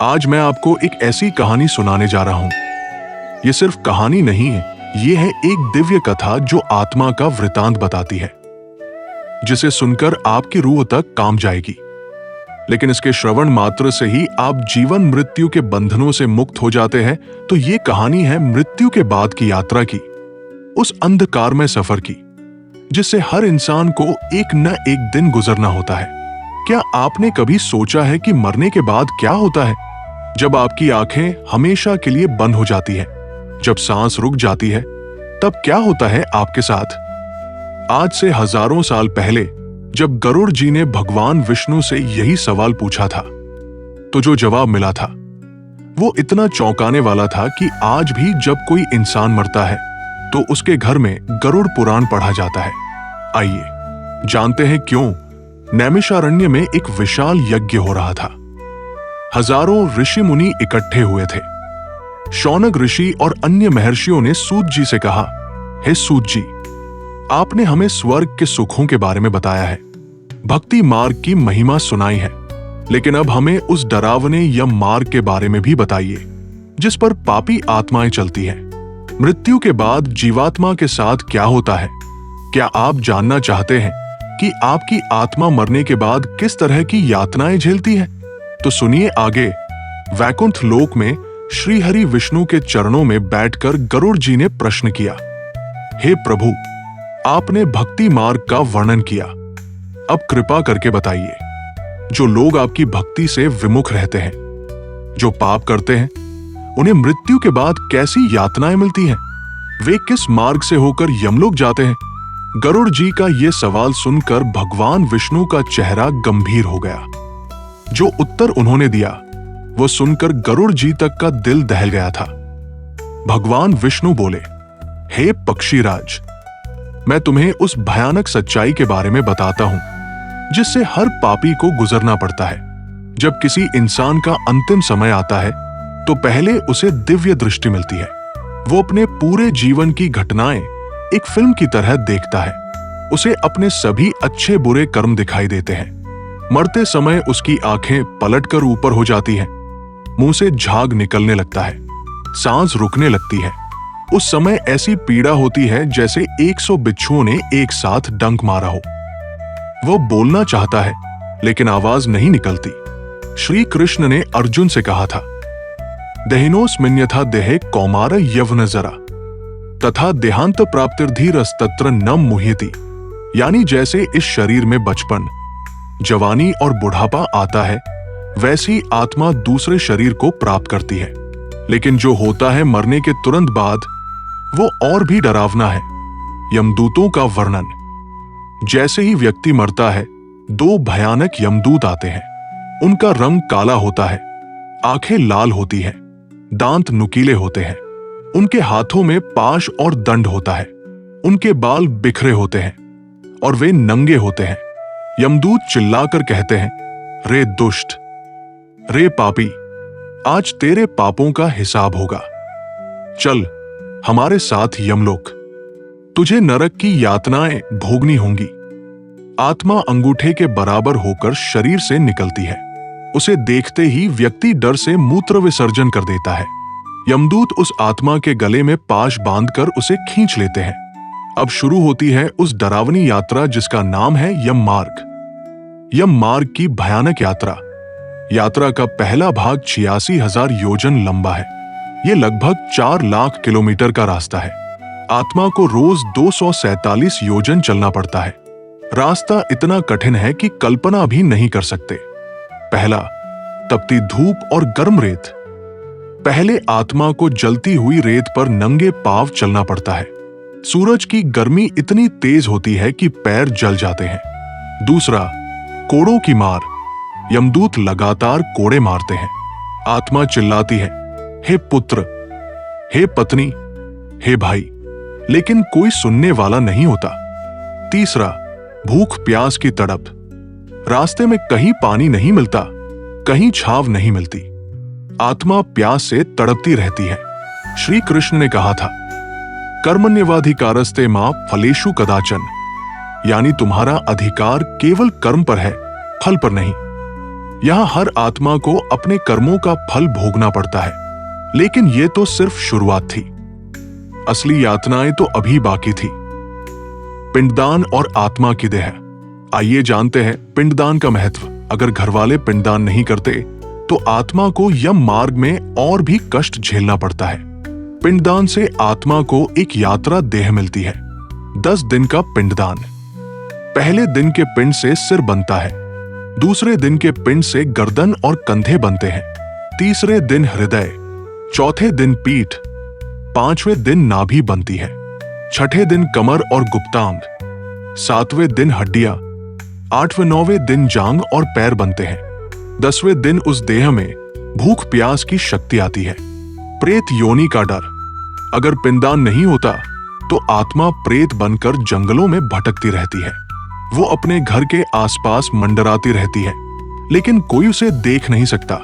आज मैं आपको एक ऐसी कहानी सुनाने जा रहा हूं। ये सिर्फ कहानी नहीं है, ये है एक दिव्य कथा जो आत्मा का वृतांत बताती है, जिसे सुनकर आपकी रूह तक काम जाएगी। लेकिन इसके श्रवण मात्र से ही आप जीवन मृत्यु के बंधनों से मुक्त हो जाते हैं। तो ये कहानी है मृत्यु के बाद की यात्रा की, उस अंधकारमय सफर की, जिससे हर इंसान को एक न एक दिन गुजरना होता है। क्या आपने कभी सोचा है कि मरने के बाद क्या होता है? जब आपकी आंखें हमेशा के लिए बंद हो जाती है, जब सांस रुक जाती है, तब क्या होता है आपके साथ? आज से हजारों साल पहले जब गरुड़ जी ने भगवान विष्णु से यही सवाल पूछा था, तो जो जवाब मिला था वो इतना चौंकाने वाला था कि आज भी जब कोई इंसान मरता है तो उसके घर में गरुड़ पुराण पढ़ा जाता है। आइए जानते हैं क्यों। नैमिषारण्य में एक विशाल यज्ञ हो रहा था। हजारों ऋषि मुनि इकट्ठे हुए थे। शौनक ऋषि और अन्य महर्षियों ने सूत जी से कहा, हे सूत जी, आपने हमें स्वर्ग के सुखों के बारे में बताया है, भक्ति मार्ग की महिमा सुनाई है, लेकिन अब हमें उस डरावने यम मार्ग के बारे में भी बताइए जिस पर पापी आत्माएं चलती हैं। मृत्यु के बाद जीवात्मा के साथ क्या होता है? क्या आप जानना चाहते हैं कि आपकी आत्मा मरने के बाद किस तरह की यातनाएं झेलती है? तो सुनिए आगे। वैकुंठ लोक में श्री हरि विष्णु के चरणों में बैठकर गरुड़ जी ने प्रश्न किया, हे प्रभु, आपने भक्ति मार्ग का वर्णन किया, अब कृपा करके बताइए, जो लोग आपकी भक्ति से विमुख रहते हैं, जो पाप करते हैं, उन्हें मृत्यु के बाद कैसी यातनाएं मिलती हैं? वे किस मार्ग से होकर यमलोक जाते हैं? गरुड़ जी का यह सवाल सुनकर भगवान विष्णु का चेहरा गंभीर हो गया। जो उत्तर उन्होंने दिया वो सुनकर गरुड़ जी तक का दिल दहल गया था। भगवान विष्णु बोले, हे पक्षीराज, मैं तुम्हें उस भयानक सच्चाई के बारे में बताता हूं जिससे हर पापी को गुजरना पड़ता है। जब किसी इंसान का अंतिम समय आता है तो पहले उसे दिव्य दृष्टि मिलती है। वो अपने पूरे जीवन की घटनाएं एक फिल्म की तरह देखता है। उसे अपने सभी अच्छे बुरे कर्म दिखाई देते हैं। मरते समय उसकी आंखें पलटकर ऊपर हो जाती हैं, मुंह से झाग निकलने लगता है, सांस रुकने लगती है। उस समय ऐसी पीड़ा होती है जैसे 100 बिच्छुओं ने एक साथ डंक मारा हो। वो बोलना चाहता है लेकिन आवाज नहीं निकलती। श्री कृष्ण ने अर्जुन से कहा था, देहिनोस्मिन्यथा देहे कौमार यवन जरा तथा देहांत प्राप्तिर्धीरस्तत्र न मुह्यति। यानी जैसे इस शरीर में बचपन, जवानी और बुढ़ापा आता है, वैसी आत्मा दूसरे शरीर को प्राप्त करती है। लेकिन जो होता है मरने के तुरंत बाद वो और भी डरावना है। यमदूतों का वर्णन। जैसे ही व्यक्ति मरता है, 2 भयानक यमदूत आते हैं। उनका रंग काला होता है, आंखें लाल होती हैं, दांत नुकीले होते हैं, उनके हाथों में पाश और दंड होता है, उनके बाल बिखरे होते हैं और वे नंगे होते हैं। यमदूत चिल्लाकर कहते हैं, रे दुष्ट, रे पापी, आज तेरे पापों का हिसाब होगा। चल हमारे साथ यमलोक, तुझे नरक की यातनाएं भोगनी होंगी। आत्मा अंगूठे के बराबर होकर शरीर से निकलती है। उसे देखते ही व्यक्ति डर से मूत्र विसर्जन कर देता है। यमदूत उस आत्मा के गले में पाश बांधकर उसे खींच लेते हैं। अब शुरू होती है उस डरावनी यात्रा जिसका नाम है यम मार्ग। यम मार्ग की भयानक यात्रा। यात्रा का पहला भाग 86,000 योजन लंबा है। यह लगभग 4 लाख किलोमीटर का रास्ता है। आत्मा को रोज 247 योजन चलना पड़ता है। रास्ता इतना कठिन है कि कल्पना भी नहीं कर सकते। पहला, तपती धूप और गर्म रेत। पहले आत्मा को जलती हुई रेत पर नंगे पांव चलना पड़ता है। सूरज की गर्मी इतनी तेज होती है कि पैर जल जाते हैं। दूसरा, कोड़ों की मार। यमदूत लगातार कोड़े मारते हैं। आत्मा चिल्लाती है, हे पुत्र, हे पत्नी, हे भाई, लेकिन कोई सुनने वाला नहीं होता। तीसरा, भूख प्यास की तड़प। रास्ते में कहीं पानी नहीं मिलता, कहीं छाव नहीं मिलती। आत्मा प्यास से तड़पती रहती है। श्री कृष्ण ने कहा था, कर्मण्यवाधिकारस्ते मां फलेषु कदाचन, यानी तुम्हारा अधिकार केवल कर्म पर है, फल पर नहीं। यहाँ हर आत्मा को अपने कर्मों का फल भोगना पड़ता है, लेकिन ये तो सिर्फ शुरुआत थी। असली यातनाएं तो अभी बाकी थी। पिंडदान और आत्मा की देह। आइए जानते हैं पिंडदान का महत्व। अगर घरवाले पिंडदान नहीं करते तो आत्मा को यम मार्ग में और भी कष्ट झेलना पड़ता है। पिंडदान से आत्मा को एक यात्रा देह मिलती है। 10 दिन का पिंडदान। पहले दिन के पिंड से सिर बनता है, दूसरे दिन के पिंड से गर्दन और कंधे बनते हैं, तीसरे दिन हृदय, चौथे दिन पीठ, पांचवें दिन नाभि बनती है, छठे दिन कमर और गुप्तांग, सातवें दिन हड्डियां, आठवें नौवें दिन जांग और पैर बनते हैं, 10वें दिन उस देह में भूख प्यास की शक्ति आती है। प्रेत योनि का डर। अगर पिंडदान नहीं होता तो आत्मा प्रेत बनकर जंगलों में भटकती रहती है। वो अपने घर के आसपास मंडराती रहती है, लेकिन कोई उसे देख नहीं सकता।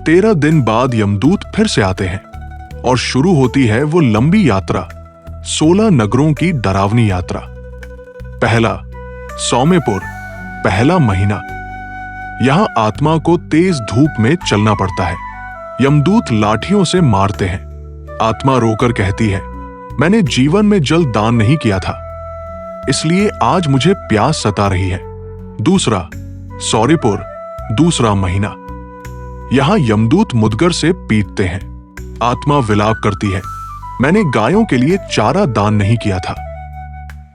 13 दिन बाद यमदूत फिर से आते हैं और शुरू होती है वो लंबी यात्रा, 16 नगरों की डरावनी यात्रा। पहला, सौम्यपुर, पहला महीना। यहां आत्मा को तेज धूप में चलना पड़ता है। यमदूत लाठियों से मारते हैं। आत्मा रोकर कहती है, मैंने जीवन में जल दान नहीं किया था, इसलिए आज मुझे प्यास सता रही है। दूसरा, सौरिपुर, दूसरा महीना। यहां यमदूत मुदगर से पीटते हैं। आत्मा विलाप करती है, मैंने गायों के लिए चारा दान नहीं किया था।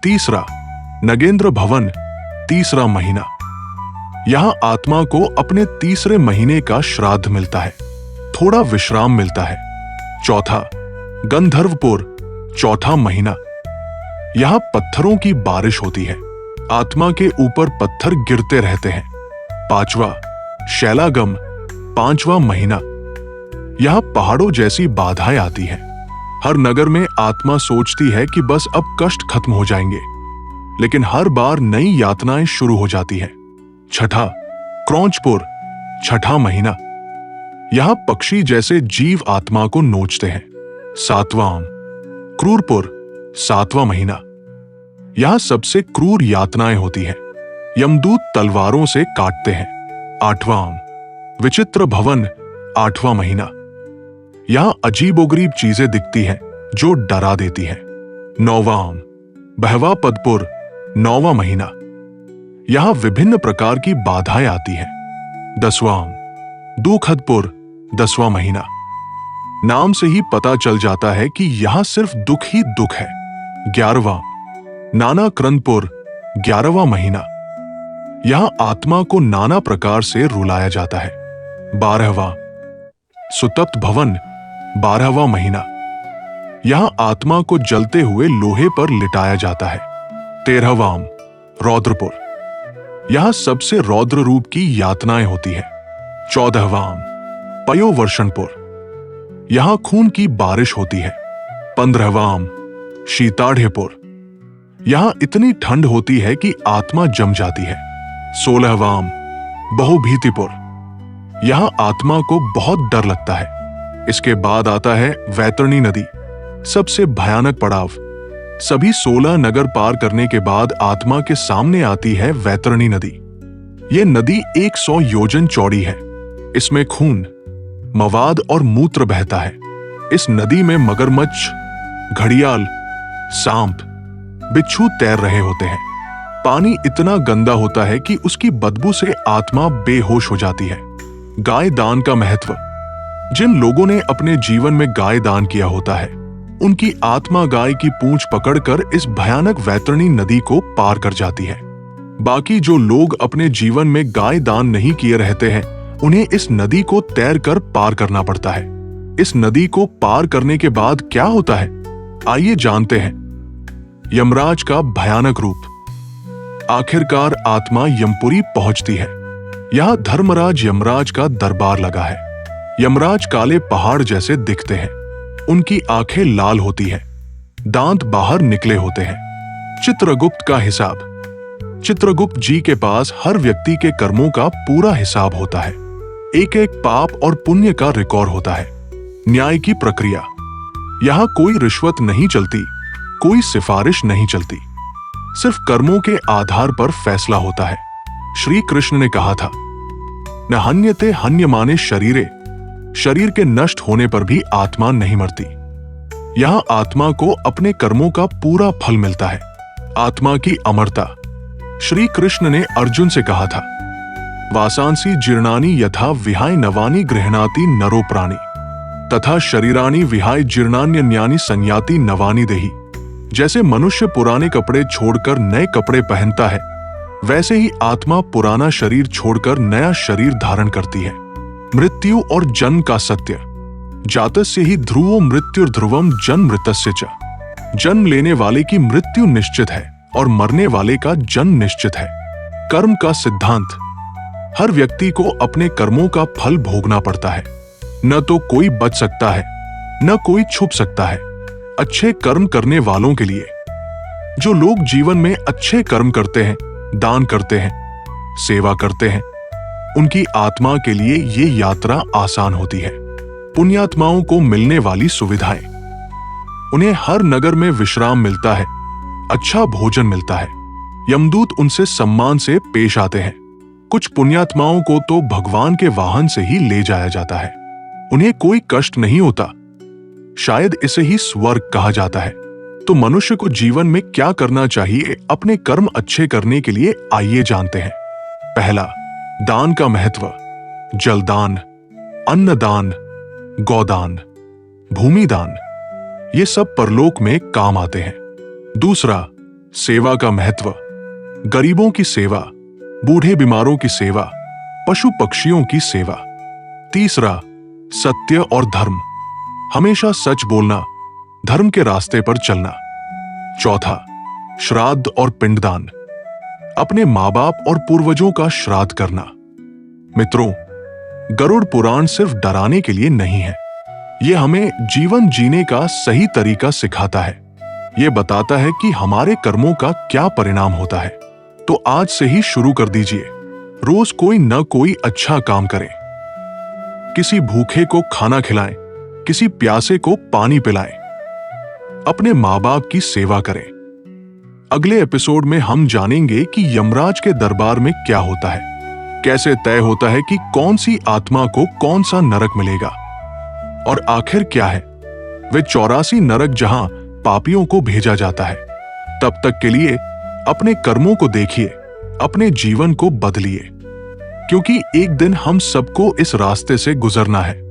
तीसरा, नगेंद्र भवन, तीसरा महीना। यहां आत्मा को अपने तीसरे महीने का श्राद्ध मिलता है, थोड़ा विश्राम मिलता है। चौथा, गंधर्वपुर, चौथा महीना। यहां पत्थरों की बारिश होती है, आत्मा के ऊपर पत्थर गिरते रहते हैं। पांचवा, शैलागम, पांचवा महीना। यहां पहाड़ों जैसी बाधाएं आती हैं। हर नगर में आत्मा सोचती है कि बस अब कष्ट खत्म हो जाएंगे, लेकिन हर बार नई यातनाएं शुरू हो जाती हैं। छठा, क्रौंचपुर, छठा महीना। यहां पक्षी जैसे जीव आत्मा को नोचते हैं। सातवां, क्रूरपुर, सातवां महीना। यहां सबसे क्रूर यातनाएं होती है। यमदूत तलवारों से काटते हैं। आठवां, विचित्र भवन, आठवां महीना। यहां अजीबोगरीब चीजें दिखती हैं जो डरा देती हैं। नौवां, बहवा पदपुर, नौवां महीना। यहां विभिन्न प्रकार की बाधाएं आती हैं। 10वां, दुखदपुर, 10वां महीना। नाम से ही पता चल जाता है कि यहां सिर्फ दुख ही दुख है। 11वां, नानाक्रंदपुर, 11वां महीना। यहां आत्मा को नाना प्रकार से रुलाया जाता है। 12वां, सुतप्त भवन, 12वां महीना। यहां आत्मा को जलते हुए लोहे पर लिटाया जाता है। 13वां, रौद्रपुर। यहां सबसे रौद्र रूप की यातनाएं होती है। 14वां, पयोवर्षणपुर। यहां खून की बारिश होती है। 15वां, शीताढ़ेपुर। यहां इतनी ठंड होती है कि आत्मा जम जाती है। 16वां, बहुभीतिपुर। यहां आत्मा को बहुत डर लगता है। इसके बाद आता है वैतरणी नदी, सबसे भयानक पड़ाव। सभी 16 नगर पार करने के बाद आत्मा के सामने आती है वैतरणी नदी। यह नदी 100 योजन चौड़ी है। इसमें खून, मवाद और मूत्र बहता है। इस नदी में मगरमच्छ, घड़ियाल, सांप, बिच्छू तैर रहे होते हैं। पानी इतना गंदा होता है कि उसकी बदबू से आत्मा बेहोश हो जाती है। गाय दान का महत्व। जिन लोगों ने अपने जीवन में गाय दान किया होता है, उनकी आत्मा गाय की पूंछ पकड़कर इस भयानक वैतरणी नदी को पार कर जाती है। बाकी जो लोग अपने जीवन में गाय दान नहीं किए रहते हैं, उन्हें इस नदी को तैरकर पार करना पड़ता है। इस नदी को पार करने के बाद क्या होता है, आइए जानते हैं। यमराज का भयानक रूप। आखिरकार आत्मा यमपुरी पहुंचती है। यहां धर्मराज यमराज का दरबार लगा है। यमराज काले पहाड़ जैसे दिखते हैं। उनकी आंखें लाल होती हैं, दांत बाहर निकले होते हैं। चित्रगुप्त का हिसाब। चित्रगुप्त जी के पास हर व्यक्ति के कर्मों का पूरा हिसाब होता है। एक एक पाप और पुण्य का रिकॉर्ड होता है। न्याय की प्रक्रिया। यहां कोई रिश्वत नहीं चलती, कोई सिफारिश नहीं चलती। सिर्फ कर्मों के आधार पर फैसला होता है। श्री कृष्ण ने कहा था, न हन्यते हन्यमाने शरीरे, शरीर के नष्ट होने पर भी आत्मा नहीं मरती। यहां आत्मा को अपने कर्मों का पूरा फल मिलता है। आत्मा की अमरता। श्री कृष्ण ने अर्जुन से कहा था, वासांसी जीर्णानि यथा विहाय नवानि गृह्णाति नरो प्राणी, तथा शरीरानि विहाय जीर्णान्यन्यानि संयाति नवानि देहि। जैसे मनुष्य पुराने कपड़े छोड़कर नए कपड़े पहनता है, वैसे ही आत्मा पुराना शरीर छोड़कर नया शरीर धारण करती है। मृत्यु और जन्म का सत्य। जातस्य ही ध्रुवो मृत्युर्ध्रुवम जन्म मृतस्य च। जन्म लेने वाले की मृत्यु निश्चित है और मरने वाले का जन्म निश्चित है। कर्म का सिद्धांत। हर व्यक्ति को अपने कर्मों का फल भोगना पड़ता है। न तो कोई बच सकता है, न कोई छुप सकता है। अच्छे कर्म करने वालों के लिए। जो लोग जीवन में अच्छे कर्म करते हैं, दान करते हैं, सेवा करते हैं, उनकी आत्मा के लिए ये यात्रा आसान होती है। पुण्यात्माओं को मिलने वाली सुविधाएं। उन्हें हर नगर में विश्राम मिलता है, अच्छा भोजन मिलता है, यमदूत उनसे सम्मान से पेश आते हैं। कुछ पुण्यात्माओं को तो भगवान के वाहन से ही ले जाया जाता है। उन्हें कोई कष्ट नहीं होता। शायद इसे ही स्वर्ग कहा जाता है। तो मनुष्य को जीवन में क्या करना चाहिए अपने कर्म अच्छे करने के लिए, आइए जानते हैं। पहला, दान का महत्व। जलदान, अन्नदान, गौदान, भूमिदान, ये सब परलोक में काम आते हैं। दूसरा, सेवा का महत्व। गरीबों की सेवा, बूढ़े बीमारों की सेवा, पशु पक्षियों की सेवा। तीसरा, सत्य और धर्म। हमेशा सच बोलना, धर्म के रास्ते पर चलना। चौथा, श्राद्ध और पिंडदान। अपने माँ बाप और पूर्वजों का श्राद्ध करना। मित्रों, गरुड़ पुराण सिर्फ डराने के लिए नहीं है। यह हमें जीवन जीने का सही तरीका सिखाता है। यह बताता है कि हमारे कर्मों का क्या परिणाम होता है। तो आज से ही शुरू कर दीजिए। रोज कोई न कोई अच्छा काम करें। किसी भूखे को खाना खिलाएं, किसी प्यासे को पानी पिलाएं। अपने माँ बाप की सेवा करें। अगले एपिसोड में हम जानेंगे कि यमराज के दरबार में क्या होता है, कैसे तय होता है कि कौन सी आत्मा को कौन सा नरक मिलेगा, और आखिर क्या है वे 84 नरक जहां पापियों को भेजा जाता है। तब तक के लिए अपने कर्मों को देखिए, अपने जीवन को बदलिए, क्योंकि एक दिन हम सबको इस रास्ते से गुजरना है।